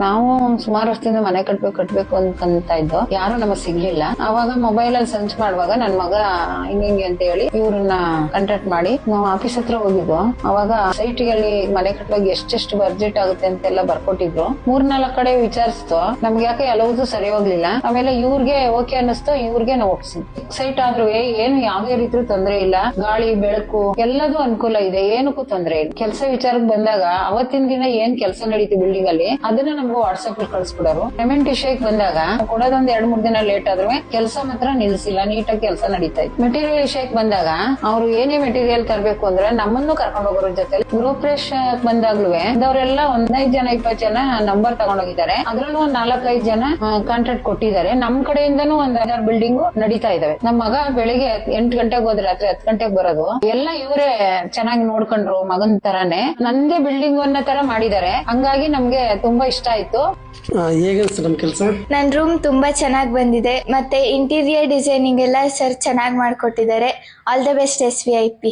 ನಾವು ಸುಮಾರು ವರ್ಷದಿಂದ ಮನೆ ಕಟ್ಬೇಕು ಅಂತ ಇದ್ದೋ, ಯಾರು ನಮಗ್ ಸಿಗ್ಲಿಲ್ಲ. ಅವಾಗ ಮೊಬೈಲ್ ಅಲ್ಲಿ ಸರ್ಚ್ ಮಾಡುವಾಗ ನನ್ ಮಗ ಹಿಂಗೆ ಅಂತ ಹೇಳಿ ಇವ್ರನ್ನ ಕಾಂಟ್ಯಾಕ್ಟ್ ಮಾಡಿ ನಾವು ಆಫೀಸ್ ಹತ್ರ ಹೋಗಿದ್ವು. ಅವಾಗ ಸೈಟ್ಗಳಲ್ಲಿ ಮನೆ ಕಟ್ಟುವಾಗ ಎಷ್ಟೆಷ್ಟು ಬಡ್ಜೆಟ್ ಆಗುತ್ತೆ ಅಂತೆಲ್ಲ ಬರ್ಕೊಟ್ಟಿದ್ರು. 3-4 ಕಡೆ ವಿಚಾರಿಸ್ತು. ನಮ್ಗೆ ಯಾಕೆ ಎಲ್ಲವೂ ಸರಿ ಹೋಗ್ಲಿಲ್ಲ. ಆಮೇಲೆ ಇವ್ರಿಗೆ ಓಕೆ ಅನ್ನಿಸ್ತು, ಇವ್ರಿಗೆ ನಾವು ಒಪ್ಸಿದ್ವಿ. ಸೈಟ್ ಆದ್ರೂ ಏನು ಯಾವುದೇ ರೀತಿ ತೊಂದರೆ ಇಲ್ಲ, ಗಾಳಿ ಬೆಳಕು ಎಲ್ಲದೂ ಅನುಕೂಲ ಇದೆ, ಏನಕ್ಕೂ ತೊಂದರೆ ಇಲ್ಲ. ಕೆಲಸ ವಿಚಾರಕ್ಕೆ ಬಂದಾಗ ಅವತ್ತಿನ ದಿನ ಏನ್ ಕೆಲಸ ನಡೀತಿ ಬಿಲ್ಡಿಂಗ್ ಅಲ್ಲಿ ಅದನ್ನ ನಮ್ಗೆ ವಾಟ್ಸ್ಆಪ್ ಅಲ್ಲಿ ಕಳ್ಸ್ಕೊಡೋರು. ಪೇಮೆಂಟ್ ವಿಷಯಕ್ಕೆ ಬಂದಾಗ ಕೊಡೋದೊಂದ್ 2-3 ದಿನ ಲೇಟ್ ಆದ್ರೂ ಕೆಲಸ ಮಾತ್ರ ನಿಲ್ಸಿಲ್ಲ, ನೀಟಾಗಿ ಕೆಲಸ ನಡೀತಾ ಇತ್ತು. ಮೆಟೀರಿಯಲ್ ವಿಷಯಕ್ಕೆ ಬಂದಾಗ ಅವ್ರು ಏನೇ ಮೆಟೀರಿಯಲ್ ತರಬೇಕು ಅಂದ್ರೆ ನಮ್ಮನ್ನು ಕರ್ಕೊಂಡು ಹೋಗೋರ ಜೊತೆ ಗೃಹಪ್ರವೇಶ ಬಂದಾಗ್ಲೂ ಅವರೆಲ್ಲ 15 ಜನ 20 ಜನ ನಂಬರ್ ತಗೊಂಡೋಗಿದ್ದಾರೆ. ಅದ್ರಲ್ಲೂ 4-5 ಜನ ಕಾಂಟ್ರಾಕ್ಟ್ ಕೊಟ್ಟಿದ್ದಾರೆ. ನಮ್ ಕಡೆಯಿಂದನೂ 1-6 ಬಿಲ್ಡಿಂಗ್ ನಡೀತಾ ಇದಾವೆ. ನಮ್ಮ ಮಗ ಬೆಳಿಗ್ಗೆ 8 ಗಂಟೆಗೆ ಹೋದ್ರೆ ರಾತ್ರಿ 10 ಗಂಟೆಗೆ ಬರೋದು. ಎಲ್ಲ ಇವರೇ ಚೆನ್ನಾಗಿ ನೋಡ್ಕೊಂಡ್ರು, ಮಗನ್ ತರಾನೇ ನಂದೇ ಬಿಲ್ಡಿಂಗ್ ಅನ್ನೋ ತರ ಮಾಡಿದ್ದಾರೆ. ಹಂಗಾಗಿ ನಮ್ಗೆ ತುಂಬಾ ಇಷ್ಟ ಆಯ್ತು. ನನ್ ರೂಮ್ ತುಂಬಾ ಚೆನ್ನಾಗಿ ಬಂದಿದೆ. ಮತ್ತೆ ಇಂಟೀರಿಯರ್ ಡಿಸೈನಿಂಗ್ ಎಲ್ಲ ಸರ್ ಚೆನ್ನಾಗಿ ಮಾಡ್ಕೊಟ್ಟಿದ್ದಾರೆ. All the best SVIP.